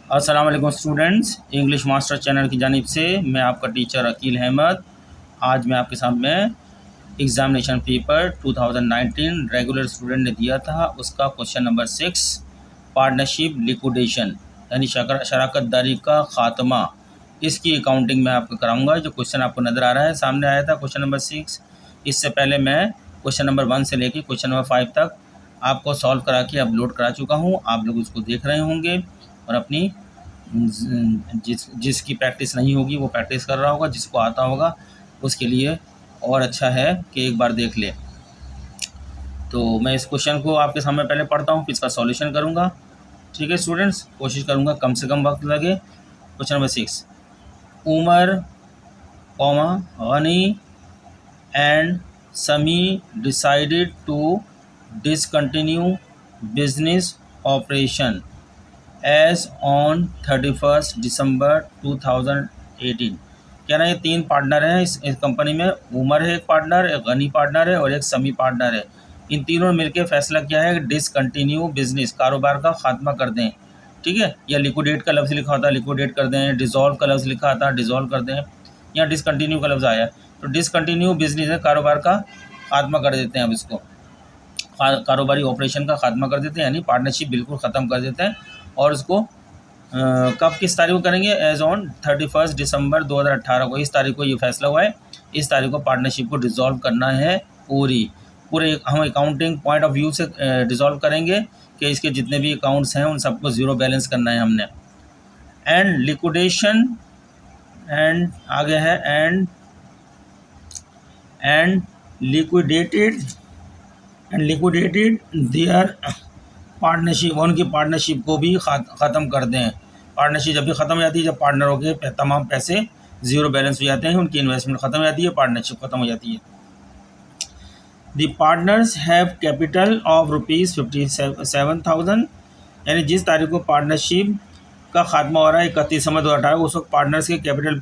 अस्सलाम वालेकुम students, English master channel की जानिब से मैं आपका टीचर अकील अहमद। आज मैं आपके सामने एग्ज़ामिनेशन पेपर 2019 रेगुलर स्टूडेंट ने दिया था, उसका क्वेश्चन नंबर 6 पार्टनरशिप लिक्विडेशन यानी शराकत दारी का ख़ात्मा, इसकी अकाउंटिंग मैं आपको कराऊंगा। जो क्वेश्चन आपको नज़र आ रहा है सामने आया था क्वेश्चन नंबर 6। इससे पहले मैं क्वेश्चन नंबर 1 से लेकर क्वेश्चन नंबर 5 तक आपको सॉल्व करा के अपलोड करा चुका हूँ। आप लोग उसको देख रहे होंगे और अपनी जिसकी प्रैक्टिस नहीं होगी वो प्रैक्टिस कर रहा होगा, जिसको आता होगा उसके लिए और अच्छा है कि एक बार देख ले। तो मैं इस क्वेश्चन को आपके सामने पहले पढ़ता हूँ, फिर इसका सॉल्यूशन करूँगा। ठीक है स्टूडेंट्स, कोशिश करूँगा कम से कम वक्त लगे। Question number 6, Umar Ghani and Sami decided to discontinue business operation as on 31 December 2018। कह रहे हैं 3 पार्टनर हैं इस कंपनी में। उमर है एक पार्टनर, एक गनी पार्टनर है और एक समी पार्टनर है। इन तीनों ने मिलकर फैसला किया है कि डिसकंटिन्यू बिजनेस, कारोबार का खात्मा कर दें। ठीक है, या लिक्विडेट का लफ्ज़ लिखा होता है लिक्विडेट कर दें, डिज़ोल्व का लफ्ज़ लिखा था डिज़ोल्व कर दें, या डिसकंटिन्यू का लफ्ज़ आया तो डिसकंटिन्यू बिजनेस है, कारोबार का खात्मा कर देते हैं। अब इसको कारोबारी ऑपरेशन का खात्मा कर देते हैं, यानी पार्टनरशिप बिल्कुल ख़त्म कर देते हैं। और उसको कब किस तारीख को करेंगे? एज ऑन 31 दिसंबर 2018 को, इस तारीख को ये फैसला हुआ है। इस तारीख को पार्टनरशिप को डिज़ोल्व करना है। पूरे हम अकाउंटिंग पॉइंट ऑफ व्यू से डिज़ोल्व करेंगे कि इसके जितने भी अकाउंट्स हैं उन सबको ज़ीरो बैलेंस करना है हमने। एंड लिक्विडेशन, एंड आगे है एंड लिक्विडेटेड देयर पार्टनरशिप, उनकी पार्टनरशिप को भी ख़त्म कर दें। पार्टनरशिप जब भी ख़त्म हो जाती है, जब पार्टनरों के तमाम पैसे ज़ीरो बैलेंस हो जाते हैं, उनकी इन्वेस्टमेंट ख़त्म हो जाती है, पार्टनरशिप ख़त्म हो जाती है। The partners have capital of ₹57,000, यानी जिस तारीख को पार्टनरशिप का खात्मा हो रहा है 31 दिसंबर 2018, उस वक्त पार्टनर्स के कैपिटल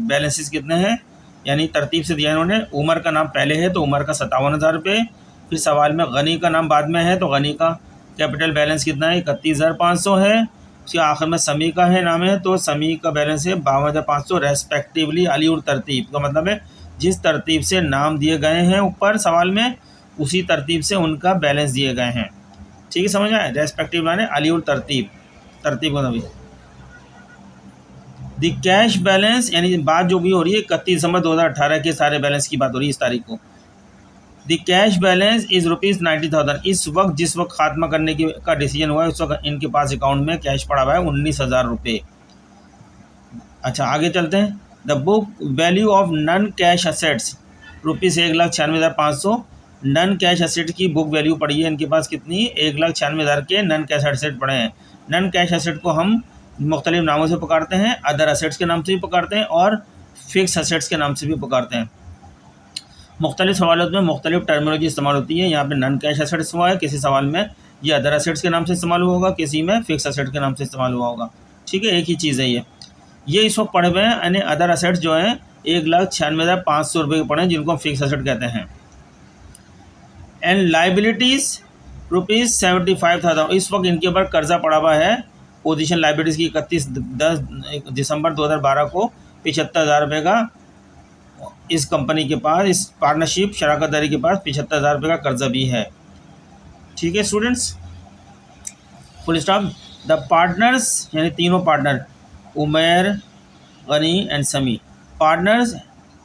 बैलेंसेस कितने हैं? यानी तरतीब से दिया इन्होंने। उमर का नाम पहले है तो उमर का 57,000 रुपये, फिर सवाल में गनी का नाम बाद में है तो गनी का कैपिटल बैलेंस कितना है? 31,500 है। उसके आखिर में समी का है नाम है तो समी का बैलेंस है 52,500 रेस्पेक्टिवली। अली और तरतीब का मतलब है जिस तरतीब से नाम दिए गए हैं ऊपर सवाल में, उसी तरतीब से उनका बैलेंस दिए गए हैं। ठीक है, समझ आए? रेस्पेक्टिव माने अली और तरतीब का नबी। द कैश बैलेंस, यानी बात जो भी हो रही है 31 दिसंबर 2018 के सारे बैलेंस की बात हो रही है इस तारीख को। The cash balance is ₹90,000। इस वक्त जिस वक्त खात्मा करने का डिसीजन हुआ है उस वक्त इनके पास अकाउंट में कैश पड़ा हुआ है 19,000 रुपये। अच्छा आगे चलते हैं। The book value of non cash assets ₹1,96,500। Non cash asset की बुक वैल्यू पड़ी है इनके पास कितनी? 1,96,000 के नन कैश असेट पड़े हैं। नन कैश असेट को हम मुख्तलिफ नामों से पुकारते हैं, अदर असेट्स के नाम से भी पुकारते हैं और फिक्स असेट्स के नाम से भी पुकारते हैं। मुख्तलिफ सवालों में मुख्तलिफ टर्मिनोलॉजी इस्तेमाल होती है। यहाँ पे नन कैश असेट्स हुआ है, किसी सवाल में ये अदर असेट्स के नाम से इस्तेमाल हुआ होगा, किसी में फिक्स असेट के नाम से इस्तेमाल हुआ होगा। ठीक है, एक ही चीज़ है ये इस वक्त पड़े हुए हैं, यानी अदर असेट्स जो हैं 1,96,500 रुपये के पड़े हैं, जिनको हम फिक्स असेट कहते हैं। And liabilities ₹75,000। इस वक्त इनके ऊपर कर्जा पड़ा हुआ है पोजीशन लाइबिलिटीज़ की 31 दिसंबर 2012 को 75,000 रुपये का इस कंपनी के पास, इस पार्टनरशिप शराकत दारी के पास 75,000 रुपये का कर्जा भी है। ठीक है students, full stop. The partners, यानी तीनों पार्टनर उमर गनी एंड समी, partners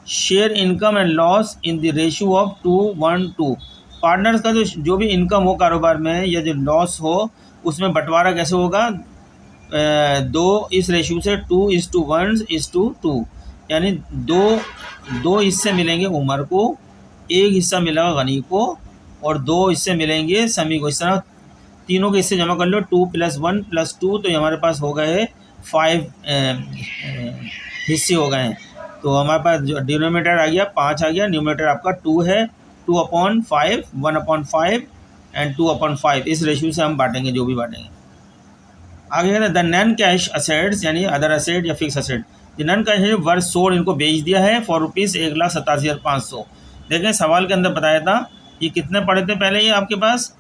share income and loss in the ratio of 2:1:2। Partners का जो भी इनकम हो कारोबार में या जो लॉस हो उसमें बंटवारा कैसे होगा? 2 इस रेशियो से 2:1:2, यानी दो हिस्से मिलेंगे उमर को, एक हिस्सा मिलेगा गनी को और 2 हिस्से मिलेंगे समी को। इस तरह तीनों के हिस्से जमा कर लो, 2 + 1 + 2, तो हमारे पास हो गए 5 हिस्से हो गए हैं। तो हमारे पास जो डिनोमिनेटर आ गया 5 आ गया, न्यूमरेटर आपका 2 है। 2/5, 1/5 एंड 2/5 इस रेशियो से हम बांटेंगे जो भी बांटेंगे। आगे है द नॉन कैश असेट्स, यानी अदर असेट या fix asset. Non cash worth sold, इनको बेच दिया है फॉर ₹1,87,500। देखें सवाल के अंदर बताया था ये कितने पड़े थे पहले, ये आपके पास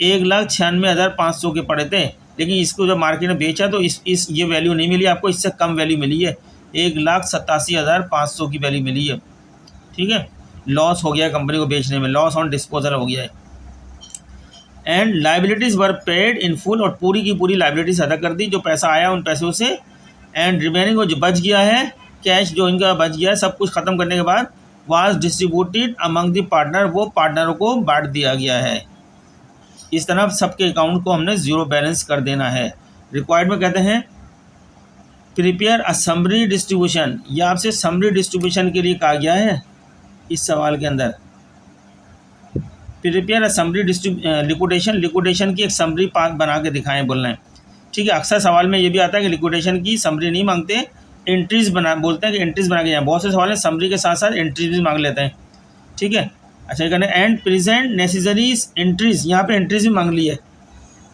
1,96,500 के पड़े थे। लेकिन इसको जब मार्केट में बेचा तो इस ये वैल्यू नहीं मिली आपको, इससे कम वैल्यू मिली है, 1,87,500 की वैल्यू मिली है। ठीक है, लॉस हो गया है कंपनी को बेचने में, लॉस ऑन डिस्पोजल हो गया है। And liabilities were paid in full, और पूरी की पूरी लाइबिलिटीज अदा कर दी, जो पैसा आया उन पैसों से। एंड रिमेनिंग जो बच गया है कैश, जो इनका बच गया है, सब कुछ ख़त्म करने के बाद was distributed among the partner, वो पार्टनरों को बांट दिया गया है। इस तरह सबके अकाउंट को हमने ज़ीरो बैलेंस कर देना है। रिक्वायर्ड में कहते हैं प्रिपेयर अ समरी डिस्ट्रीब्यूशन, यह आपसे समरी डिस्ट्रीब्यूशन के लिए कहा गया है इस सवाल के अंदर। प्रिपेयर अ समरी लिक्विडेशन की एक समरी पाथ बना के दिखाएं बोलना है। ठीक है, अक्सर सवाल में ये भी आता है कि लिक्विडेशन की समरी नहीं मांगते, एंट्रीज बना बोलते हैं कि एंट्रीज बना के जाए। बहुत से सवाल है समरी के साथ साथ एंट्रीज भी मांग लेते हैं। ठीक है, अच्छा कहते हैं एंड प्रेजेंट नेसेसरीज एंट्रीज, यहाँ पे एंट्रीज भी मांग ली है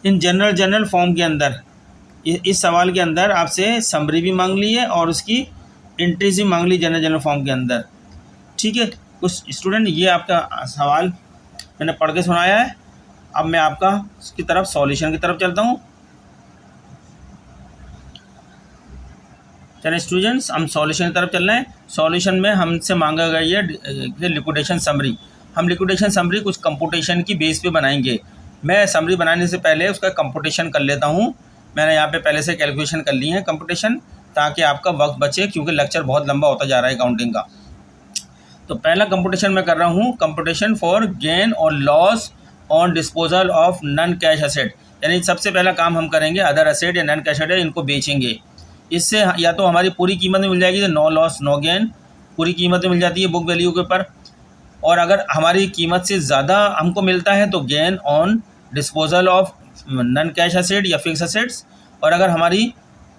इन जनरल फॉर्म के अंदर। इस सवाल के अंदर आपसे समरी भी मांग ली है और उसकी एंट्रीज भी मांग ली जनरल फॉर्म के अंदर। ठीक है, कुछ स्टूडेंट ये आपका सवाल मैंने पढ़ के सुनाया है। अब मैं आपका उसकी तरफ सॉल्यूशन की तरफ चलता हूँ। चलिए स्टूडेंट्स, हम सॉल्यूशन की तरफ चल रहे हैं। सॉल्यूशन में हमसे मांगा गई है लिक्विडेशन समरी। हम लिक्विडेशन समरी कुछ कंप्यूटेशन की बेस पे बनाएंगे। मैं समरी बनाने से पहले उसका कंप्यूटेशन कर लेता हूँ। मैंने यहाँ पे पहले से कैलकुलेशन कर ली है कंप्यूटेशन, ताकि आपका वक्त बचे, क्योंकि लेक्चर बहुत लंबा होता जा रहा है अकाउंटिंग का। तो पहला कंप्यूटेशन मैं कर रहा हूँ, कंप्यूटेशन फॉर गेन और loss on disposal of non cash asset. यानी सबसे पहला काम हम करेंगे अदर एसेट या नॉन कैश एसेट है, इनको बेचेंगे। इससे या तो हमारी पूरी कीमत में मिल जाएगी, तो नो लॉस नो गेन, पूरी कीमत में मिल जाती है बुक वैल्यू के ऊपर। और अगर हमारी कीमत से ज़्यादा हमको मिलता है तो gain on disposal of non cash asset या फिक्स एसेट्स। और अगर हमारी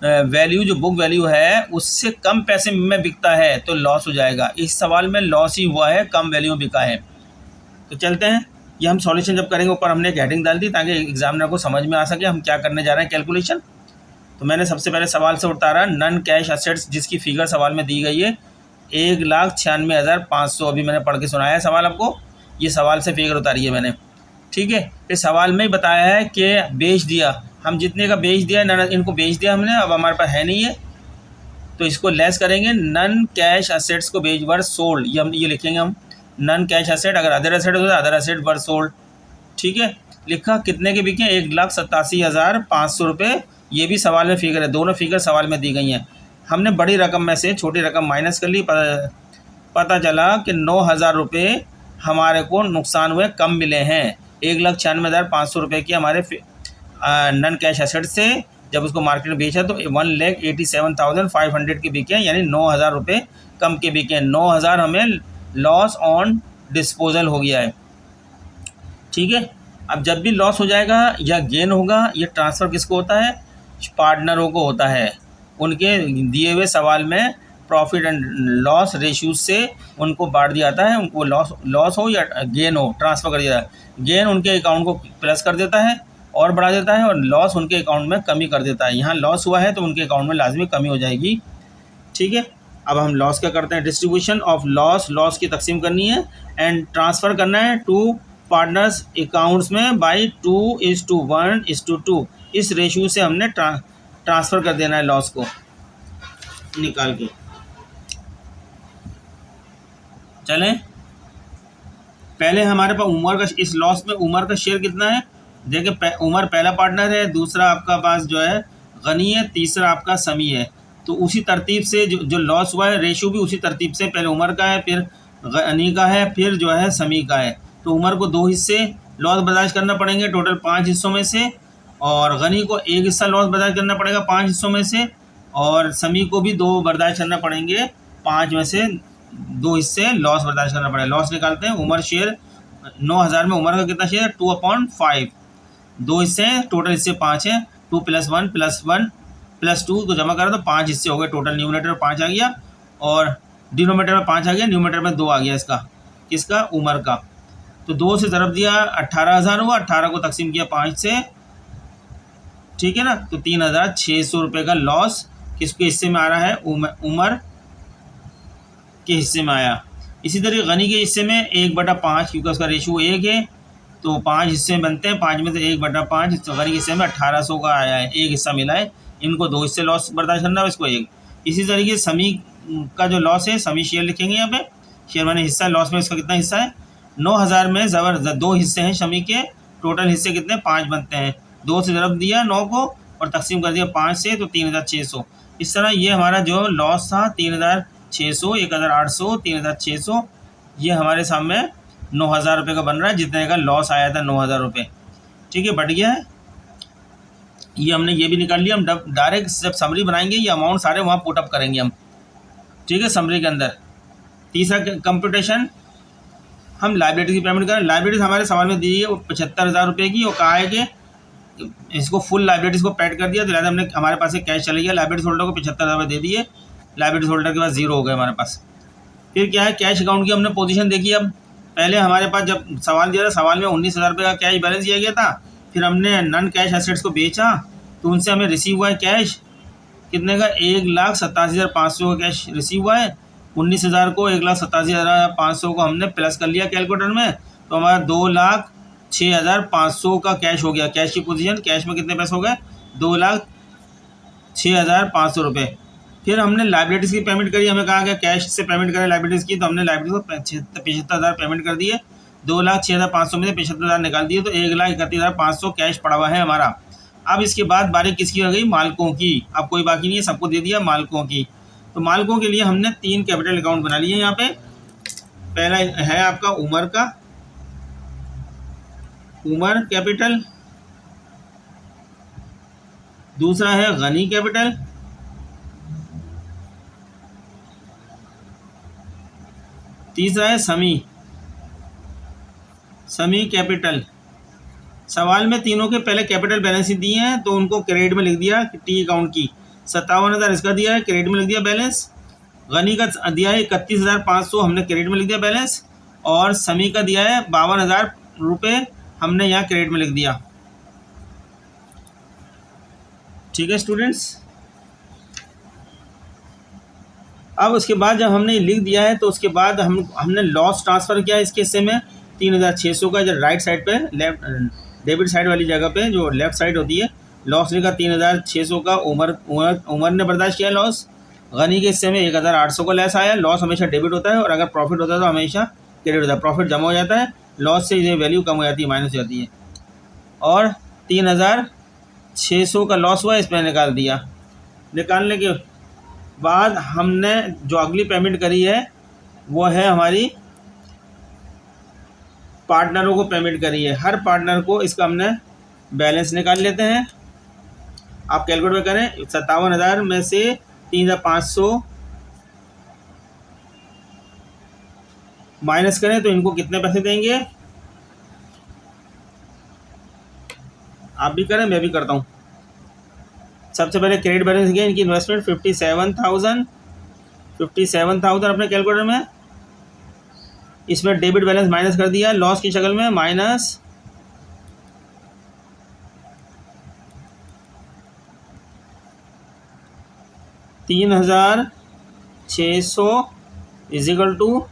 वैल्यू जो बुक वैल्यू है उससे कम पैसे में बिकता है तो लॉस हो जाएगा। इस सवाल में लॉस ही हुआ है, कम वैल्यू में बिका है। तो चलते हैं, ये हम सॉल्यूशन जब करेंगे ऊपर हमने एक हेडिंग डाल दी ताकि एग्जामिनर को समझ में आ सके हम क्या करने जा रहे हैं कैलकुलेशन। तो मैंने सबसे पहले सवाल से उतारा नॉन कैश एसेट्स, जिसकी फिगर सवाल में दी गई है 1,96,500। अभी मैंने पढ़ के सुनाया है सवाल आपको, ये सवाल से फिगर उतारी है मैंने। ठीक है, इस सवाल में ही बताया है कि बेच दिया, हम जितने का बेच दिया ना, इनको बेच दिया हमने, अब हमारे पास है नहीं है, तो इसको लेस करेंगे। नॉन कैश एसेट्स को बेच वर सोल्ड, ये लिखेंगे हम नॉन कैश एसेट। अगर अदर एसेट होता है अदर एसेट वर सोल्ड। ठीक है, लिखा कितने के बिके, 1,87,500 रुपये। ये भी सवाल में फिगर है, दोनों फिगर सवाल में दी गई हैं। हमने बड़ी रकम में से छोटी रकम माइनस कर ली, पता चला कि 9,000 रुपये हमारे को नुकसान हुए, कम मिले हैं। 1,96,500 रुपये की हमारे नॉन कैश एसेट से जब उसको मार्केट में बेचा तो 1,87,500 के बिके, यानी 9,000 रुपये कम के बिके। 9,000 हमें लॉस ऑन डिस्पोजल हो गया है। ठीक है, अब जब भी लॉस हो जाएगा या गेन होगा, ये ट्रांसफ़र किसको होता है, पार्टनरों को होता है। उनके दिए हुए सवाल में प्रॉफिट एंड लॉस रेशियो से उनको बांट दिया जाता है। उनको लॉस हो या गेन हो ट्रांसफ़र कर दिया जाता है। गेन उनके अकाउंट को प्लस कर देता है और बढ़ा देता है, और लॉस उनके अकाउंट में कमी कर देता है। यहाँ लॉस हुआ है तो उनके अकाउंट में लाजमी कमी हो जाएगी। ठीक है, अब हम लॉस क्या करते हैं, डिस्ट्रीब्यूशन ऑफ लॉस की तकसीम करनी है एंड ट्रांसफ़र करना है टू पार्टनर्स अकाउंट्स में बाई 2:1:2। इस रेशियो से हमने ट्रांसफ़र कर देना है लॉस को निकाल के। चलें, पहले हमारे पास उमर का, इस लॉस में उमर का शेयर कितना है, देखिए उमर पहला पार्टनर है, दूसरा आपका पास जो है गनी है, तीसरा आपका समी है। तो उसी तरतीब से जो लॉस हुआ है रेशियो भी उसी तरतीब से, पहले उमर का है, फिर गनी का है, फिर जो है समी का है। तो उमर को 2 हिस्से लॉस बर्दाश्त करना पड़ेंगे टोटल 5 हिस्सों में से, और गनी को 1 हिस्सा लॉस बर्दाश्त करना पड़ेगा 5 हिस्सों में से, और समी को भी 2 बर्दाश्त करना पड़ेंगे 5 में से 2 हिस्से लॉस बर्दाश्त करना पड़ेगा। लॉस निकालते हैं, उमर शेयर 9,000 में उमर का कितना शेयर है, 2/5। 2 हिस्से हैं, टोटल हिस्से 5 हैं। 2 + 1 + 1 + 2 को जमा करो तो 5 हिस्से हो गए टोटल। न्यूमरेटर में 5 आ गया और डिनोमिनेटर में 5 आ गया, न्यूमरेटर में 2 आ गया इसका, किसका, उमर का। तो 2 से ज़रब दिया 18,000 हुआ, 18 को तकसीम किया 5 से, ठीक है ना। तो 3,600 रुपये का लॉस किसके हिस्से में आ रहा है, उमर के हिस्से में आया। इसी तरह गनी के हिस्से में 1/5, क्योंकि उसका रेशियो 1 है, तो 5 हिस्से बनते हैं, 5 में से 1/5 तो गनी हिस्से में 1800 का आया है, एक हिस्सा मिला है। इनको 2 हिस्से लॉस बर्दाश्त करना है, इसको 1। इसी तरीके से समी का जो लॉस है, समी शेयर लिखेंगे यहाँ पे, शेयर माने हिस्सा, लॉस में इसका कितना हिस्सा है 9000 में ज़बरदस्त 2 हिस्से हैं शमी के, टोटल हिस्से कितने 5 बनते हैं, 2 से ज़रब दिया 9 को और तकसीम कर दिया 5 से, तो 3600। इस तरह ये हमारा जो लॉस था 3600, 1800, 3600, ये हमारे सामने 9000 रुपये का बन रहा है, जितने का लॉस आया था 9000 रुपये। ठीक है, बढ़ गया है। ये हमने ये भी निकाल लिया। हम डायरेक्ट जब समरी बनाएंगे ये अमाउंट सारे वहाँ पुट अप करेंगे हम। ठीक है, समरी के अंदर। तीसरा कंप्यूटेशन, हम लाइबिलिटी की पेमेंट करें। लाइबिलिटीज हमारे सवाल में दी है वो 75,000 रुपये की, और कहा है कि इसको फुल लाइबिलिटीज़ को पेड कर दिया, तो लिहाजा हमने हमारे पास एक कैश चले गया, लाइबिलिटीज होल्डर को 75,000 रुपये दे दिए, लाइबिलिटीज होल्डर के पास 0 हो गए हमारे पास। फिर क्या है, कैश अकाउंट की हमने पोजीशन देखी। अब पहले हमारे पास जब सवाल दिया था, सवाल में 19,000 रुपये का कैश बैलेंस दिया गया था, फिर हमने नॉन कैश एसेट्स को बेचा, तो उनसे हमें रिसीव हुआ है कैश कितने का 1,87,500 का कैश रिसीव हुआ है। 19,000 को 1,87,500 को हमने प्लस कर लिया कैलकुलेटर में, तो हमारा 2,06,500 का कैश हो गया। कैश की पोजीशन, कैश में कितने पैसे हो गए 2,06,500 रुपये। फिर हमने लाइबिलिटीज़ की पेमेंट करी, हमें कहा गया कैश से पेमेंट करें लाइबिलिटीज़ की, तो हमने लाइबिलिटीज़ को 75,000 पेमेंट कर दिए, 2,06,500 में से 75,000 निकाल दिए, तो 1,31,500 कैश पड़ा हुआ है हमारा। अब इसके बाद बारी किसकी हो गई, मालिकों की। अब कोई बाकी नहीं है, सबको दे दिया मालिकों की। तो मालिकों के लिए हमने 3 कैपिटल अकाउंट बना लिए यहाँ पे। पहला है आपका उमर का, उमर कैपिटल। दूसरा है गनी कैपिटल। तीसरा है समी, समी कैपिटल। सवाल में तीनों के पहले कैपिटल बैलेंस ही दिए हैं, तो उनको क्रेडिट में लिख दिया टी अकाउंट की। 57,000 इसका दिया है, क्रेडिट में लिख दिया बैलेंस। गनी का दिया है 31,500, हमने क्रेडिट में लिख दिया बैलेंस। और समी का दिया है 52,000 रुपये, हमने यहाँ क्रेडिट में लिख दिया। ठीक है स्टूडेंट्स। अब उसके बाद जब हमने लिख दिया है, तो उसके बाद हमने लॉस ट्रांसफ़र किया इसके हिस्से में 3,600 का, जो राइट साइड पे लेफ्ट डेबिट साइड वाली जगह पे जो लेफ्ट साइड होती है, लॉस लिखा 3,600 का। उमर ने बर्दाश्त किया लॉस। गनी के हिस्से में 1,800 का लेस आया। लॉस हमेशा डेबिट होता है, और अगर प्रॉफिट होता है तो हमेशा क्रेडिट होता है। प्रॉफिट जमा हो जाता है, लॉस से ये वैल्यू कम हो जाती है, माइनस हो जाती है। और 3,600 का लॉस हुआ, इसमें निकाल दिया। निकालने के बाद हमने जो अगली पेमेंट करी है वो है हमारी पार्टनरों को पेमेंट करी है। हर पार्टनर को इसका हमने बैलेंस निकाल लेते हैं। आप कैलकुलेट करें, 57,000 में से 3,500 माइनस करें तो इनको कितने पैसे देंगे। आप भी करें, मैं भी करता हूँ। सबसे पहले क्रेडिट बैलेंस गया इनकी इन्वेस्टमेंट 57,000 अपने कैलकुलेटर में। इसमें डेबिट बैलेंस माइनस कर दिया लॉस की शक्ल में, माइनस 3,600 इजिकल टू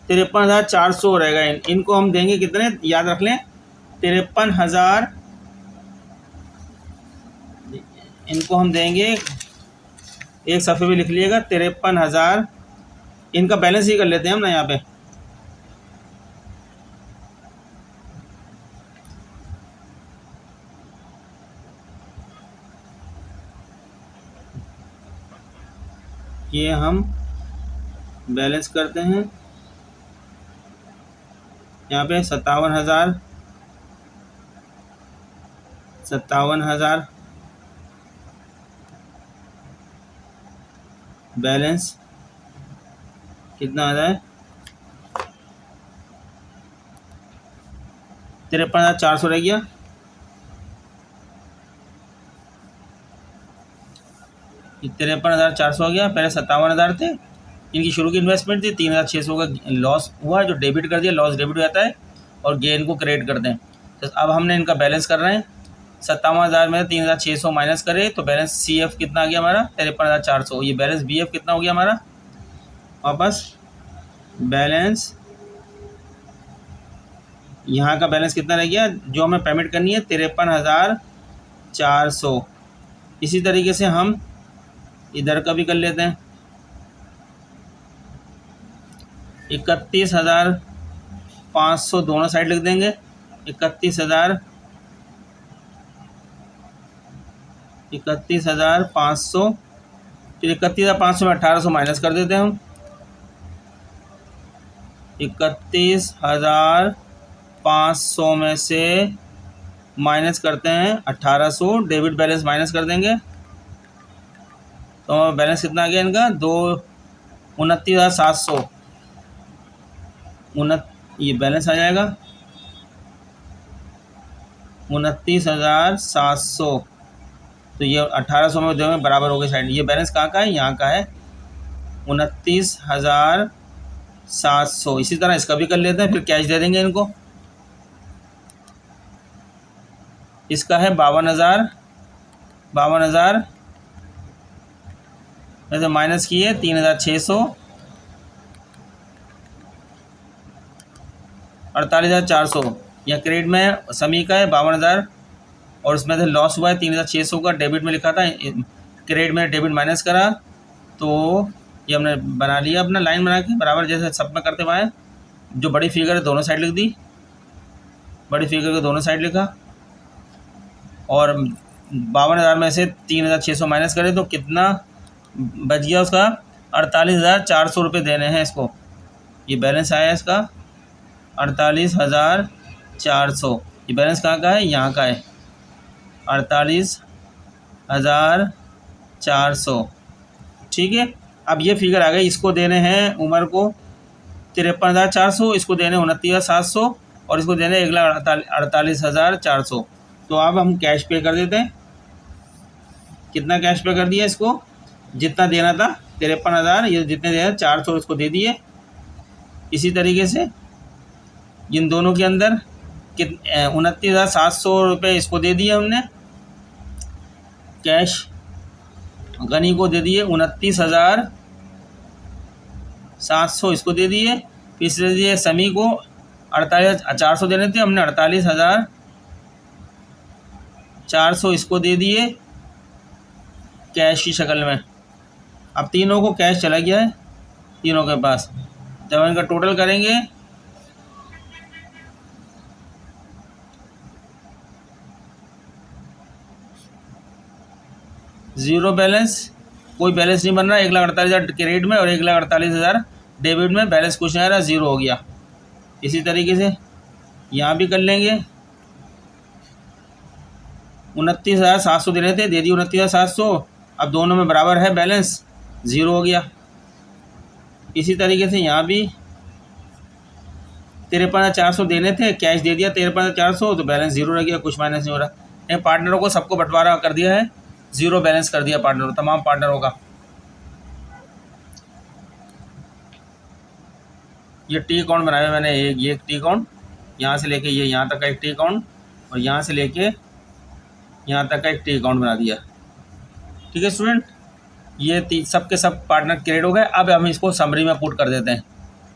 53,400 रहेगा। इनको हम देंगे कितने, याद रख लें 53,000। इनको हम देंगे, एक सफ़े में लिख लीजिएगा 53,000। इनका बैलेंस ही कर लेते हैं हम ना यहाँ पे। ये हम बैलेंस करते हैं यहाँ पे 57,000 बैलेंस कितना आ रहा है 53,400 रह गया। ये 53,400 हो गया। पहले 57,000 थे, इनकी शुरू की इन्वेस्टमेंट थी। 3,600 का लॉस हुआ, जो डेबिट कर दिया, लॉस डेबिट हो जाता है और गेन को क्रेडिट करते हैं। तो अब हमने इनका बैलेंस कर रहे हैं। 57,000 में 3,600 माइनस करें तो बैलेंस सी एफ कितना आ गया हमारा 53,400। ये बैलेंस बी एफ कितना हो गया हमारा, वापस बैलेंस यहाँ का बैलेंस कितना रह गया, जो हमें पेमेंट करनी है 53,400। इसी तरीके से हम इधर का भी कर लेते हैं, 31,500 दोनों साइड लिख देंगे। 31,500 फिर 31,500 में 1,800 माइनस कर देते हैं हम। 31,500 में से माइनस करते हैं 1,800, डेबिट बैलेंस माइनस कर देंगे तो बैलेंस कितना आ गया इनका, 29,700। ये बैलेंस आ जाएगा 29,700। तो ये 1,800 में दोनों बराबर हो गए साइड। ये बैलेंस कहाँ का है, यहाँ का है 29,700। इसी तरह इसका भी कर लेते हैं, फिर कैश दे देंगे इनको। इसका है 52,000 वैसे माइनस किए 3,600, 48,400। या क्रेडिट में समी का है 52,000 और उसमें से लॉस हुआ है 3,600 का, डेबिट में लिखा था, क्रेडिट में डेबिट माइनस करा तो ये हमने बना लिया अपना लाइन बना के बराबर, जैसे सब में करते हुए। जो बड़ी फिगर है दोनों साइड लिख दी, बड़ी फिगर को दोनों साइड लिखा और 52,000 में से 3,600 माइनस करें तो कितना बच गया उसका, 48,400 रुपये देने हैं इसको। ये बैलेंस आया इसका 48,400। ये बैलेंस कहाँ का है, यहाँ का है 48,400। ठीक है, अब ये फिगर आ गई। इसको देने हैं उमर को 53,400, इसको देने 29,700 और इसको देने 1,48,400। तो अब हम कैश पे कर देते हैं। कितना कैश पे कर दिया इसको, जितना देना था 53,000, ये जितने देना 400 इसको दे दिए। इसी तरीके से इन दोनों के अंदर 29,700 रुपये इसको दे दिए हमने कैश, गनी को दे दिए 29,700 इसको दे दिए। फिर दिए समी को 48,400 देने थे, हमने 48,400 इसको दे दिए कैश की शक्ल में। अब तीनों को कैश चला गया है तीनों के पास। जब इनका टोटल करेंगे ज़ीरो बैलेंस, कोई बैलेंस नहीं बन रहा। 1,48,000 क्रेडिट में और 1,48,000 डेबिट में, बैलेंस कुछ नहीं आ रहा, ज़ीरो हो गया। इसी तरीके से यहाँ भी कर लेंगे। 29,700 दे रहे थे, दे दिए 29,700। अब दोनों में बराबर है बैलेंस, ज़ीरो हो गया। इसी तरीके से यहाँ भी 53,400 देने थे, कैश दे दिया 53,400, तो बैलेंस ज़ीरो रह गया, कुछ माइनस नहीं हो रहा। पार्टनरों को सबको बंटवारा कर दिया है, ज़ीरो बैलेंस कर दिया पार्टनरों, तमाम पार्टनरों का। ये टी अकाउंट बनाया मैंने, ये एक टी अकाउंट, यहाँ से लेके ये यहाँ तक का एक टी अकाउंट और यहाँ से लेके यहाँ तक का एक टी अकाउंट बना दिया। ठीक है स्टूडेंट, ये सब के सब पार्टनर क्रिएट हो गए। अब हम इसको समरी में पुट कर देते हैं।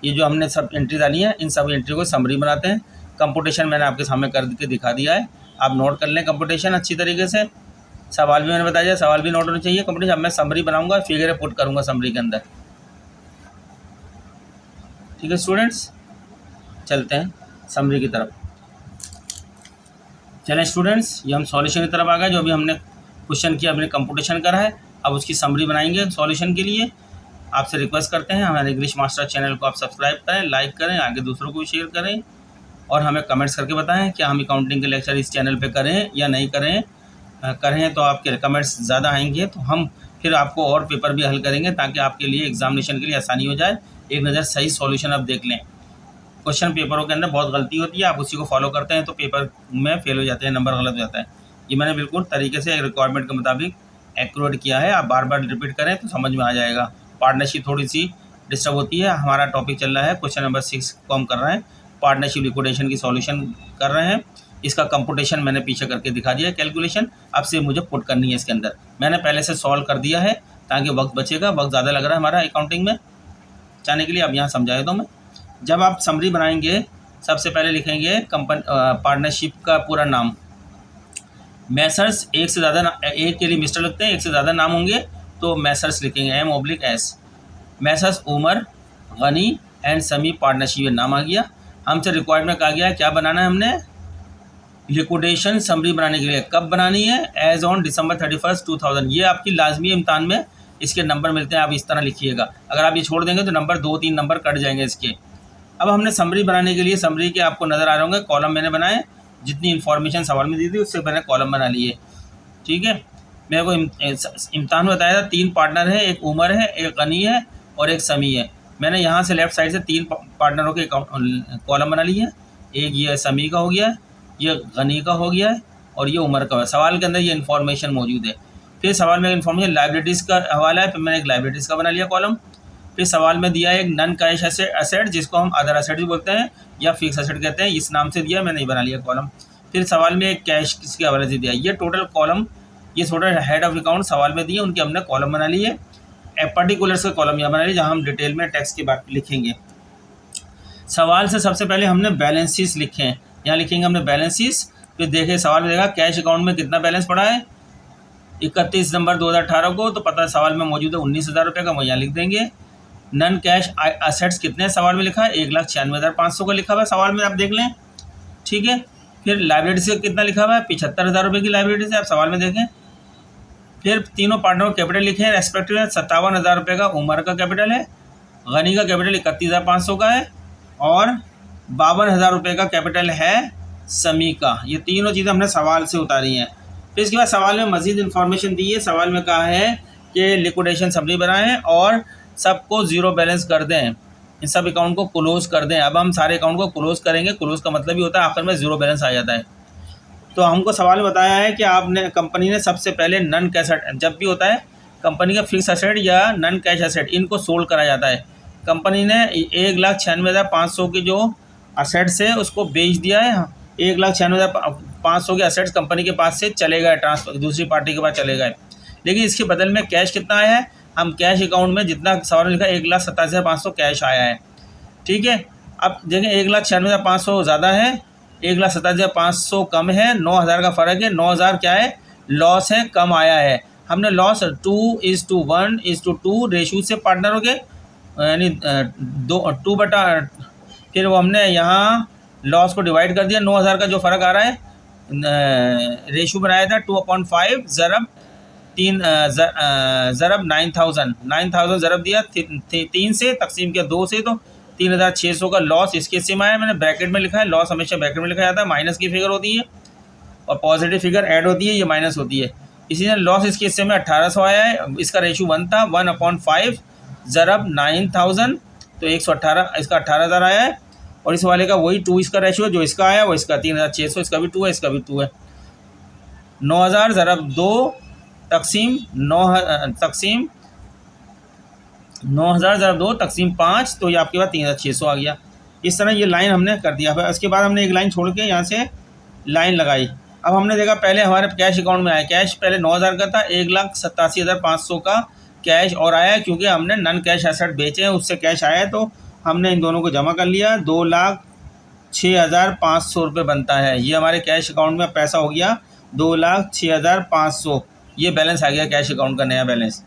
ये जो हमने सब एंट्री डाली है, इन सब एंट्री को समरी बनाते हैं। कंप्यूटेशन मैंने आपके सामने करके दिखा दिया है, आप नोट कर लें कंप्यूटेशन अच्छी तरीके से। सवाल भी मैंने बताया, सवाल भी नोट होने चाहिए कंप्यूटेशन। अब मैं समरी बनाऊंगा, फिगर पुट करूंगा समरी के अंदर। ठीक है स्टूडेंट्स, चलते हैं समरी की तरफ। चलें स्टूडेंट्स, ये हम सॉल्यूशन की तरफ आ गए। जो अभी हमने क्वेश्चन किया, हमने कंप्यूटेशन करा है, अब उसकी समरी बनाएंगे सॉल्यूशन के लिए। आपसे रिक्वेस्ट करते हैं हमारे इंग्लिश मास्टर चैनल को आप सब्सक्राइब करें, लाइक करें, आगे दूसरों को भी शेयर करें और हमें कमेंट्स करके बताएं क्या हम अकाउंटिंग के लेक्चर इस चैनल पे करें या नहीं करें। करें तो आपके कमेंट्स ज़्यादा आएंगे तो हम फिर आपको और पेपर भी हल करेंगे, ताकि आपके लिए एग्जामिनेशन के लिए आसानी हो जाए। एक नज़र सही सॉल्यूशन आप देख लें। क्वेश्चन पेपरों के अंदर बहुत गलती होती है, आप उसी को फॉलो करते हैं तो पेपर में फेल हो जाते हैं, नंबर गलत हो जाता है। ये मैंने बिल्कुल तरीके से रिक्वायरमेंट के मुताबिक एक्यूरेट किया है। आप बार बार रिपीट करें तो समझ में आ जाएगा। पार्टनरशिप थोड़ी सी डिस्टर्ब होती है। हमारा टॉपिक चल रहा है क्वेश्चन नंबर 6 को हम कर रहे हैं, पार्टनरशिप लिक्विडेशन की सॉल्यूशन कर रहे हैं। इसका कंप्यूटेशन मैंने पीछे करके दिखा दिया, कैलकुलेशन अब से मुझे पुट करनी है इसके अंदर। मैंने पहले से सॉल्व कर दिया है ताकि वक्त बचेगा, वक्त ज़्यादा लग रहा है हमारा अकाउंटिंग में जाने के लिए। अब यहाँ समझाए तो मैं, जब आप समरी बनाएंगे सबसे पहले लिखेंगे कंपनी पार्टनरशिप का पूरा नाम। मैसर्स एक से ज़्यादा, एक के लिए मिस्टर लगते हैं, एक से ज़्यादा नाम होंगे तो मैसर्स लिखेंगे, M/S। Messrs Umar Ghani and Sami partnership, ये नाम आ गया। हमसे रिक्वायर्ड में कहा गया है क्या बनाना है हमने, लिक्विडेशन समरी बनाने के लिए। कब बनानी है, एज ऑन December 31, 2000। ये आपकी लाजमी इम्तान में इसके नंबर मिलते हैं, आप इस तरह लिखिएगा। अगर आप ये छोड़ देंगे तो नंबर 2-3 नंबर कट जाएंगे इसके। अब हमने समरी बनाने के लिए, समरी के आपको नज़र आ रहे होंगे कॉलम मैंने बनाए, जितनी इन्फॉर्मेशन सवाल में दी थी उससे मैंने कॉलम बना लिए। ठीक है, मेरे को इम्तान में बताया था 3 पार्टनर है, एक उमर है, एक गनी है और एक समी है। मैंने यहाँ से लेफ्ट साइड से 3 पार्टनरों के कॉलम बना लिए। एक ये समी का हो गया, ये गनी का हो गया है और ये उमर का है। सवाल के अंदर ये इन्फॉर्मेशन मौजूद है। फिर सवाल में इन्फॉर्मेशन लाइबिलिटीज़ का हवाला है, फिर मैंने एक लाइबिलिटीज़ का बना लिया कॉलम। फिर सवाल में दिया है एक नन कैश एसेट, जिसको हम अदर एसेट भी बोलते हैं या फिक्स एसेट कहते हैं, इस नाम से दिया, मैंने बना लिया कॉलम। फिर सवाल में एक कैश किसके हवाले से दिया, ये टोटल कॉलम, ये टोटल हेड ऑफ अकाउंट सवाल में दिए, उनके हमने कॉलम बना लिए। पर्टिकुलर्स का कॉलम यहाँ बना लिए जहाँ हम डिटेल में टैक्स की बात लिखेंगे। सवाल से सबसे पहले हमने बैलेंस शीट लिखे हैं, यहाँ लिखेंगे हमने बैलेंस शीट। फिर देखें सवाल में देखा कैश अकाउंट में कितना बैलेंस पड़ा है 31 दिसंबर 2018 को, तो पता है सवाल में मौजूद है 19,000 रुपये का, वो यहाँ लिख देंगे। नन कैश असेट्स कितने सवाल में लिखा है, 1,96,500 का लिखा हुआ है सवाल में, आप देख लें। ठीक है, फिर लाइबिलिटी से कितना लिखा हुआ है, 75,000 रुपये की लाइबिलिटी से, आप सवाल में देखें। फिर तीनों पार्टनर कैपिटल लिखे हैं रेस्पेक्टिव, 57,000 रुपये का उमर का कैपिटल है, गनी का कैपिटल 31,500 का है और 52,000 रुपये का कैपिटल है समी का। ये तीनों चीज़ें हमने सवाल से उतारी हैं। फिर इसके बाद सवाल में मज़ीद इन्फॉर्मेशन दी है। सवाल में कहा है कि लिक्विडेशन समरी बनाएं और सबको ज़ीरो बैलेंस कर दें, इन सब अकाउंट को क्लोज़ कर दें। अब हम सारे अकाउंट को क्लोज़ करेंगे, क्लोज़ का मतलब ही होता है आखिर में ज़ीरो बैलेंस आ जाता है। तो हमको सवाल बताया है कि आपने कंपनी ने सबसे पहले नन कैश, जब भी होता है कंपनी का फिक्स एसेट या नन कैश एसेट, इनको सोल्ड करा जाता है। कंपनी ने 1,96,500 की जो असेट्स है उसको बेच दिया है। 1,96,500 के असेट्स कंपनी के पास से चले गए, ट्रांसफर दूसरी पार्टी के पास चले गए। लेकिन इसके बदल में कैश कितना आया है, हम कैश अकाउंट में जितना सवाल लिखा 1,87,500 कैश आया है। ठीक है, अब देखें 1,96,500 ज़्यादा है, 1,87,500 कम है, 9,000 का फ़र्क है। 9,000 क्या है, लॉस है, कम आया है। हमने लॉस 2:1:2 रेशू से पार्टनर हो गए, यानी 2 बटा, फिर वो हमने यहाँ लॉस को डिवाइड कर दिया। 9,000 का जो फ़र्क आ रहा है रेशू बनाया था 2/5 ज़रब 9,000 ज़रब दिया 3 से, तकसीम किया 2 से, तो 3,600 का लॉस इसके हिस्से में आया। मैंने ब्रैकेट में लिखा है, लॉस हमेशा ब्रैकेट में लिखा जाता है, माइनस की फिगर होती है और पॉजिटिव फिगर ऐड होती है, ये माइनस होती है। इसी तरह लॉस इसके हिस्से में 1,800 आया है, इसका रेशू 1 था, 1/5 ज़रब 9,000, तो 118, इसका 18,000 आया है। और इस वाले का वही 2 इसका रेशो है, जो इसका आया वो इसका 3,600, इसका भी 2 है, इसका भी 2 है। 9,000 ज़रब 2 तकसीम 9,000 ज़रब 2 तकसीम 5, तो ये आपके पास 3,600 आ गया। इस तरह ये लाइन हमने कर दिया। उसके बाद हमने एक लाइन छोड़ के यहाँ से लाइन लगाई। अब हमने देखा पहले हमारे कैश अकाउंट में आया, कैश पहले 9,000 का था, 1,87,500 का कैश और आया, क्योंकि हमने नन कैश एसेट बेचे हैं, उससे कैश आया है, तो हमने इन दोनों को जमा कर लिया। 2,06,500 रुपये बनता है। ये हमारे कैश अकाउंट में पैसा हो गया 2,06,500, ये बैलेंस आ गया कैश अकाउंट का नया बैलेंस।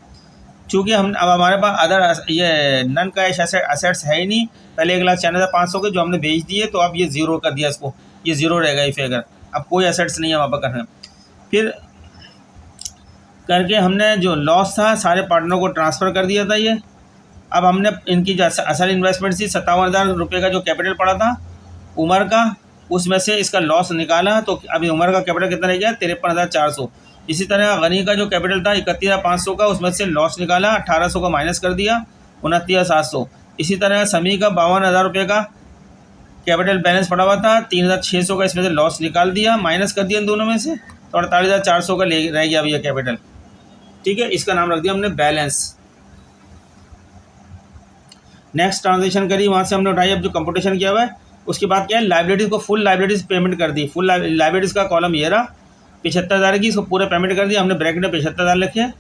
चूँकि हम अब हमारे पास अदर ये नन कैश एसेट्स है ही नहीं, पहले 1,96,500 के जो हमने बेच दिए, तो अब ये ज़ीरो कर दिया इसको, ये ज़ीरो रहेगा ये फिगर, अब कोई एसेट्स नहीं है वहाँ पर करना। फिर करके हमने जो लॉस था सारे पार्टनरों को ट्रांसफ़र कर दिया था ये। अब हमने इनकी जो असल इन्वेस्टमेंट थी 57,000 रुपये का जो कैपिटल पड़ा था उमर का, उसमें से इसका लॉस निकाला, तो अभी उमर का कैपिटल कितना रह गया 53,400। इसी तरह गनी का जो कैपिटल था 31,500 का, उसमें से लॉस निकाला, 1,800 का माइनस कर दिया, 29,700। इसी तरह समी का 52,000 रुपये का कैपिटल बैलेंस पड़ा हुआ था, 3,600 का इसमें से लॉस निकाल दिया, माइनस कर दिया इन दोनों में से, तो 48,400 का रह गया भैया कैपिटल। ठीक है, इसका नाम रख दिया हमने बैलेंस। नेक्स्ट ट्रांजेक्शन करी, वहाँ से हमने उठाई, अब जो कंप्यूटेशन किया हुआ है उसके बाद क्या है, लाइबिलिटीज़ को फुल लाइबिलिटीज़ पेमेंट कर दी। फुल लाइबिलिटीज़ का कॉलम ये रहा, 75,000 की, इसको पूरा पेमेंट कर दिया हमने, ब्रैकेट में 75,000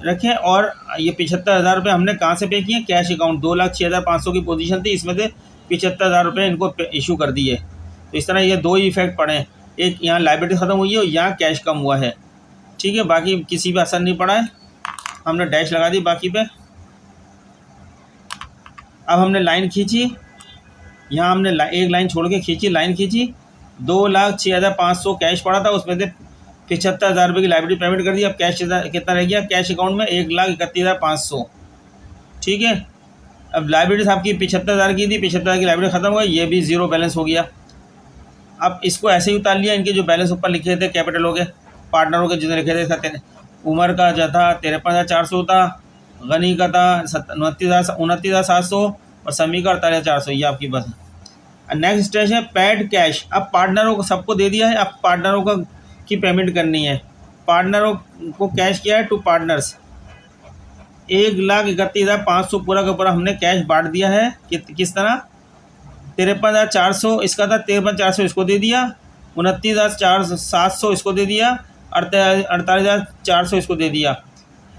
रखे। और ये 75,000 रुपये हमने कहाँ से पे किए, कैश अकाउंट 2,06,500 की पोजीशन थी, इसमें से 75,000 रुपये इनको इशू कर दिए। तो इस तरह ये दो ही इफेक्ट पड़े, एक यहाँ लाइबिलिटी ख़त्म हुई है और यहाँ कैश कम हुआ है। ठीक है, बाकी किसी पे असर नहीं पड़ा है, हमने डैश लगा दी बाकी पे। अब हमने लाइन खींची, यहाँ हमने एक लाइन छोड़ के खींची, लाइन खींची, 2,06,500 कैश पड़ा था, उसमें से 75,000 रुपये की लाइबिलिटी पेमेंट कर दी। अब कैश कितना रह गया कैश अकाउंट में? 1,31,500। ठीक है, अब लाइबिलिटी आपकी 75,000 की थी, 75,000 की लाइबिलिटी ख़त्म हो गई, ये भी ज़ीरो बैलेंस हो गया। अब इसको ऐसे ही उतार लिया, इनके जो बैलेंस ऊपर लिखे थे कैपिटल हो गए, पार्टनरों के जितने लिखे थे इसका उमर का जो था 53,400 था, गनी का था 29,700 और समी का 48,400। ये आपकी बस। नेक्स्ट स्टेज है पेड कैश। अब पार्टनरों को सबको दे दिया है, अब पार्टनरों का की पेमेंट करनी है। पार्टनरों को कैश किया है टू पार्टनर्स, 1,31,500 पूरा का पूरा हमने कैश बांट दिया है। किस तरह? 53,400 इसका था, 53,400 इसको दे दिया, 29,700 इसको दे दिया, 48,400 इसको दे दिया।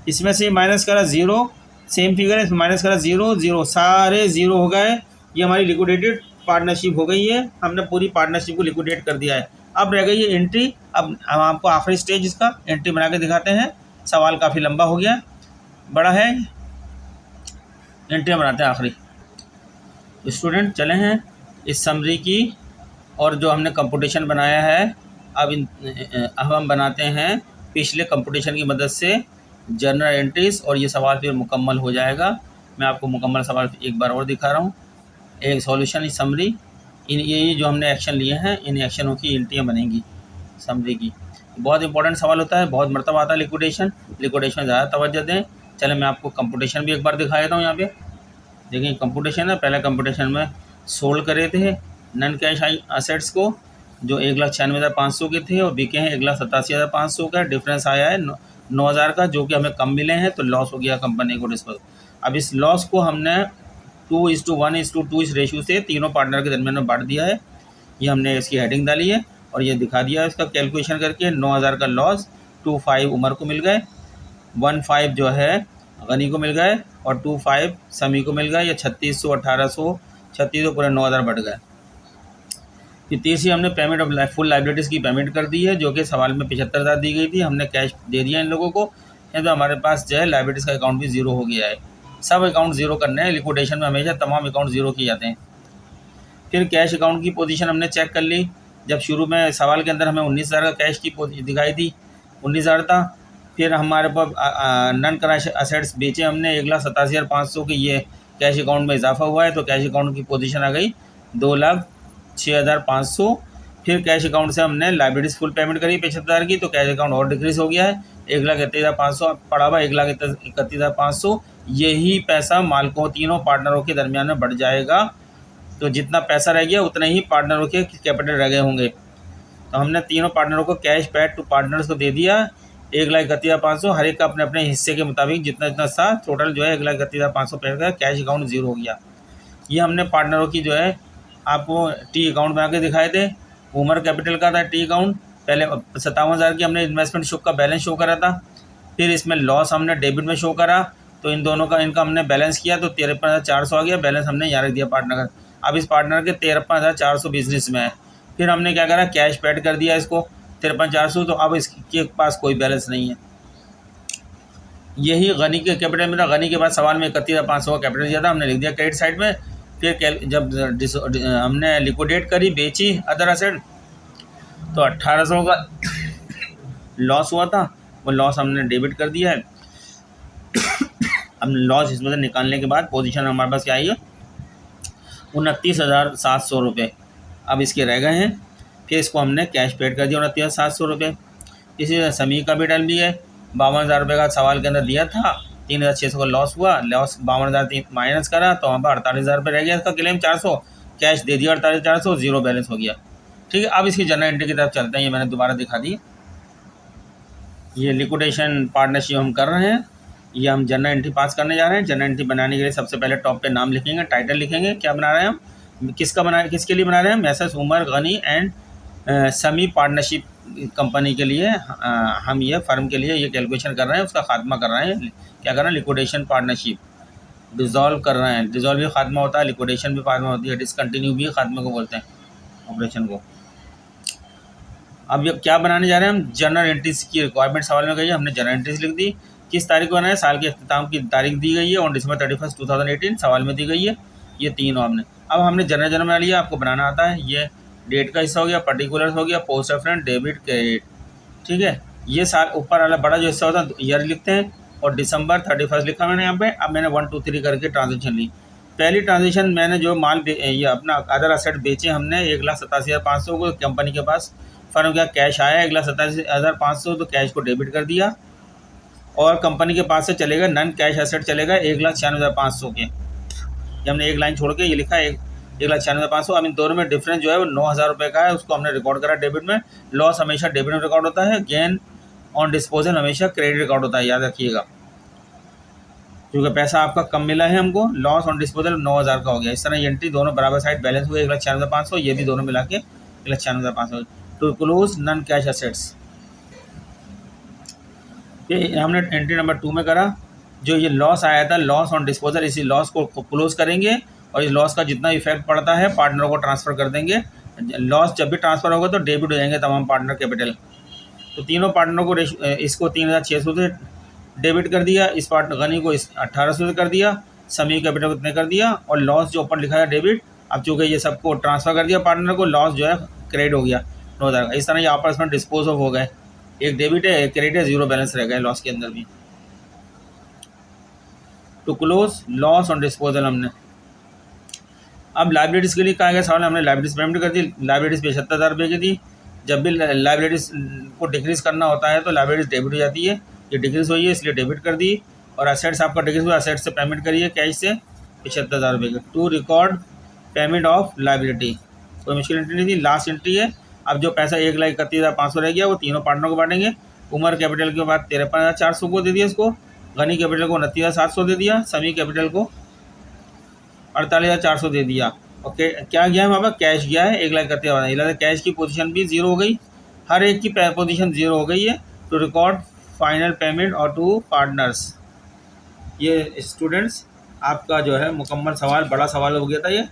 इसमें से माइनस करा ज़ीरो, सेम फिगर है, माइनस करा ज़ीरो ज़ीरो, सारे ज़ीरो हो गए। ये हमारी लिक्विडेटेड पार्टनरशिप हो गई है, हमने पूरी पार्टनरशिप को लिक्विडेट कर दिया है। अब रह गई है एंट्री। अब हम आपको आखिरी स्टेज इसका एंट्री बना के दिखाते हैं। सवाल काफ़ी लंबा हो गया, बड़ा है, एंट्री बनाते हैं आखिरी। स्टूडेंट चले हैं इस समरी की, और जो हमने कंप्यूटेशन बनाया है अब हम बनाते हैं पिछले कंप्यूटेशन की मदद से जर्नल एंट्रीज, और ये सवाल फिर मुकम्मल हो जाएगा। मैं आपको मुकम्मल सवाल एक बार और दिखा रहा हूँ। एक सॉल्यूशन इस समरी, ये जो हमने एक्शन लिए हैं इन एक्शनों की एंट्रियाँ बनेंगी समरी की। बहुत इंपॉर्टेंट सवाल होता है, बहुत मरतबा आता है लिक्विडेशन में ज़्यादा तवज्जो दें। चले मैं आपको कंप्यूटेशन भी एक बार दिखा देता हूँ। यहाँ पे देखिए कंप्यूटेशन है। पहले कंप्यूटेशन में सोल्ड करे थे नन कैश असेट्स को, जो 1,96,500 के थे और बिके हैं 1,87,500 का। डिफरेंस आया है 9,000 का, जो कि हमें कम मिले हैं, तो लॉस हो गया कंपनी को डिस्पोज। अब इस लॉस को हमने 2:1:2 इस रेशो से तीनों पार्टनर के दरमियान में बांट दिया है। ये हमने इसकी हेडिंग डाली है और ये दिखा दिया है इसका कैलकुलेशन करके। 9,000 का लॉस 2,500 उमर को मिल गए, 1,500 जो है गनी को मिल गए और 2,500 समी को मिल गए। या 3,600 1,800 3600 पूरे 9,000 बढ़ गए। फिर तीसरी हमने पेमेंट ऑफ फुल लाइबिलिटीज़ की पेमेंट कर दी है, जो कि सवाल में 75,000 दी गई थी, हमने कैश दे दिया इन लोगों को। तो हमारे पास जो है लाइबिलिटीज़ का अकाउंट भी ज़ीरो हो गया है। सब अकाउंट ज़ीरो करने हैं, लिक्विडेशन में हमेशा तमाम अकाउंट ज़ीरो किए जाते हैं। फिर कैश अकाउंट की पोजीशन हमने चेक कर ली। जब शुरू में सवाल के अंदर हमें 19,000 का कैश की दिखाई थी, 19,000 था। फिर हमारे पास नन करंट असेट्स बेचे हमने 1,87,500 की, ये कैश अकाउंट में इजाफा हुआ है, तो कैश अकाउंट की पोजीशन आ गई 2,06,500। फिर कैश अकाउंट से हमने लाइबिलिटीज़ फुल पेमेंट करी 75,000 की, तो कैश अकाउंट और डिक्रीज़ हो गया है, 1,31,500 पड़ा हुआ 1,31,500। यही पैसा मालिकों तीनों पार्टनरों के दरमियान में बढ़ जाएगा। तो जितना पैसा रह गया उतने ही पार्टनरों के कैपिटल रह गए होंगे। तो हमने तीनों पार्टनरों को कैश पेड टू पार्टनर्स को दे दिया 1,31,500, हर एक का अपने अपने हिस्से के मुताबिक जितना जितना था, टोटल जो है 1,31,500 पेड का कैश अकाउंट ज़ीरो हो गया। ये हमने पार्टनरों की जो है आपको टी अकाउंट बना के दिखाए थे। उमर कैपिटल का था टी अकाउंट, पहले 57,000 की हमने इन्वेस्टमेंट शो का बैलेंस शो करा था। फिर इसमें लॉस हमने डेबिट में शो करा, तो इन दोनों का इनका हमने बैलेंस किया तो 53,400 आ गया, बैलेंस हमने यहाँ रख दिया पार्टनर का। अब इस पार्टनर के 53,400 बिजनेस में है। फिर हमने क्या करा, कैश पेड कर दिया इसको 53,400, तो अब इसके पास कोई बैलेंस नहीं है। यही गनी के कैपिटल में था। गनी के बाद सवाल में 31,500 का कैपिटल दिया था, हमने लिख दिया क्रेडिट साइड में। फिर जब हमने लिक्विडेट करी, बेची अदर एसेट, तो 1,800 का लॉस हुआ था, वो लॉस हमने डेबिट कर दिया है। अब लॉस इसमें से निकालने के बाद पोजीशन हमारे पास क्या आई है, 29,700 रुपये अब इसके रह गए हैं। फिर इसको हमने कैश पेड कर दिया 29,700 रुपये। इसी तरह समी का भी डल भी है, 52,000 रुपये का सवाल के अंदर दिया था, 3,600 का लॉस हुआ, लॉस 52,000 माइनस करा तो वहाँ पर 48,000 रुपये रह गया। इसका क्लेम 400, कैश दे दिया 48,400, जीरो बैलेंस हो गया। ठीक है, अब इसकी जनरल एंट्री की तरफ चलते हैं। ये मैंने दोबारा दिखा दी, ये लिक्विडेशन पार्टनरशिप हम कर रहे हैं, ये हम जनरल एंट्री पास करने जा रहे हैं। जनरल एंट्री बनाने के लिए सबसे पहले टॉप पे नाम लिखेंगे, टाइटल लिखेंगे, क्या बना रहे हैं हम, किसके लिए बना रहे हैं, message Umar Ghani and Sami partnership company के लिए। हम ये फर्म के लिए ये कैलकुलेशन कर रहे हैं, उसका खात्मा कर रहे हैं, क्या कर रहे हैं, लिक्विडेशन पार्टनरशिप। डिज़ोल्व कर रहे हैं। डिज़ोल्व भी खात्मा होता है, लिक्विडेशन भी खात्मा होती है, डिसकंटिन्यू भी खात्मे को बोलते हैं ऑपरेशन को। अब ये क्या बनाने जा रहे हैं हम, जर्नल एंट्रीज की रिक्वायरमेंट सवाल में गई है, हमने जर्नल एंट्रीज लिख दी। किस तारीख को बनाया, साल के अख्ताम की तारीख दी गई है और December 31, 2018 सवाल में दी गई है। ये तीनों हमने, अब हमने जर्नल बना लिया, आपको बनाना आता है। ये डेट का हिस्सा हो गया, पर्टिकुलर्स हो गया, पोस्ट रेफरेंस, डेबिट, क्रेडिट, ठीक है। ये साल ऊपर वाला बड़ा जो हिस्सा होता है ईयर लिखते हैं और December 31 लिखा मैंने यहाँ पे। अब मैंने 1 2 3 करके ट्रांजेक्शन ली। पहली ट्रांजेक्शन मैंने जो माल ये अपना अदर असेट बेचे हमने 1,87,500 को कंपनी के पास, फर्म का कैश आया 1,87,500, तो कैश को डेबिट कर दिया और कंपनी के पास से चलेगा नन कैश एसेट चलेगा 1,96,500 के। ये हमने एक लाइन छोड़ के ये लिखा है 1,96,500। अब इन दोनों में डिफरेंस जो है वो 9,000 रुपये का है, उसको हमने रिकॉर्ड करा डेबिट में। लॉस हमेशा डेबिट में रिकॉर्ड होता है, गेन ऑन डिस्पोजल हमेशा क्रेडिट रिकॉर्ड होता है, याद रखिएगा। क्योंकि पैसा आपका कम मिला है हमको, लॉस ऑन डिस्पोजल 9,000 का हो गया। इस तरह ये एंट्री दोनों बराबर साइड बैलेंस हुए 1,96,500, ये भी दोनों मिला के 1,96,500 to close non cash assets. ये हमने एंट्री नंबर 2 में करा। जो ये लॉस आया था, लॉस ऑन डिस्पोजल, इसी लॉस को क्लोज करेंगे और इस लॉस का जितना इफेक्ट पड़ता है पार्टनर को ट्रांसफ़र कर देंगे। लॉस जब भी ट्रांसफ़र होगा तो डेबिट हो जाएंगे तमाम पार्टनर कैपिटल। तो तीनों पार्टनर को इसको 3,600 से डेबिट कर दिया, इस पार्टनर गनी को 1,800 से कर दिया, समी कैपिटल को इतने कर दिया और लॉस जो ऊपर लिखा है डेबिट, अब चूँकि ये सबको ट्रांसफ़र कर दिया पार्टनर को, लॉस जो है क्रेडिट हो गया 9,000 का। इस तरह ये आपस में डिस्पोज ऑफ हो गए, एक डेबिट है एक क्रेडिट है, जीरो बैलेंस रह गए लॉस के अंदर भी। To close loss on disposal हमने। अब लाइबिलिटीज़ के लिए कहा गया सवाल, हमने लाइबिलिटीज़ पेमेंट कर दी। लाइबिलिटीज़ 75,000 रुपये की थी। जब भी लाइबिलिटीज़ को डिक्रीज़ करना होता है तो लाइबिलिटीज़ डेबिट हो जाती है, ये डिक्रीज़ हुई है इसलिए डेबिट कर दी। और असेट्स आपका डिक्रीज़ हुआ, असेट्स से पेमेंट करिए कैश से 75,000 रुपये की। To record payment of liability, कोई मुश्किल एंट्री नहीं थी, लास्ट एंट्री है। अब जो पैसा 1,31,500 रह गया वो तीनों पार्टनर को बांटेंगे। उमर कैपिटल के बाद 53,400 को दे दिया इसको, गनी कैपिटल को 29,700 दे दिया, समी कैपिटल को 48,400 दे दिया। ओके, क्या गया है वहाँ पर, कैश गया है 1,31,500। कैश की पोजीशन भी जीरो हो गई, हर एक की पोजीशन जीरो हो गई है। टू रिकॉर्ड फाइनल पेमेंट और टू पार्टनर्स। ये स्टूडेंट्स आपका जो है मुकम्मल सवाल, बड़ा सवाल हो गया था, ये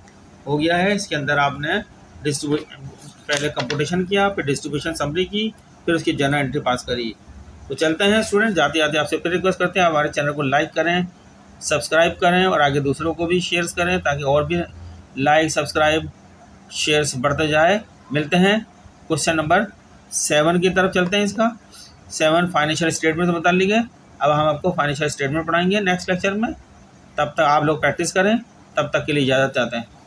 हो गया है। इसके अंदर आपने पहले कंप्यूटेशन किया, फिर डिस्ट्रीब्यूशन समरी की, फिर उसकी जर्नल एंट्री पास करी। तो चलते हैं स्टूडेंट, जाते जाते आपसे फिर रिक्वेस्ट करते हैं हमारे चैनल को लाइक करें, सब्सक्राइब करें और आगे दूसरों को भी शेयर्स करें ताकि और भी लाइक सब्सक्राइब शेयर्स बढ़ते जाए। मिलते हैं क्वेश्चन नंबर 7 की तरफ चलते हैं। इसका 7 फाइनेंशियल स्टेटमेंट बता लीजिए। अब हम आपको फाइनेंशियल स्टेटमेंट पढ़ाएंगे नेक्स्ट लेक्चर में। तब तक आप लोग प्रैक्टिस करें, तब तक के लिए इजाज़त चाहते हैं।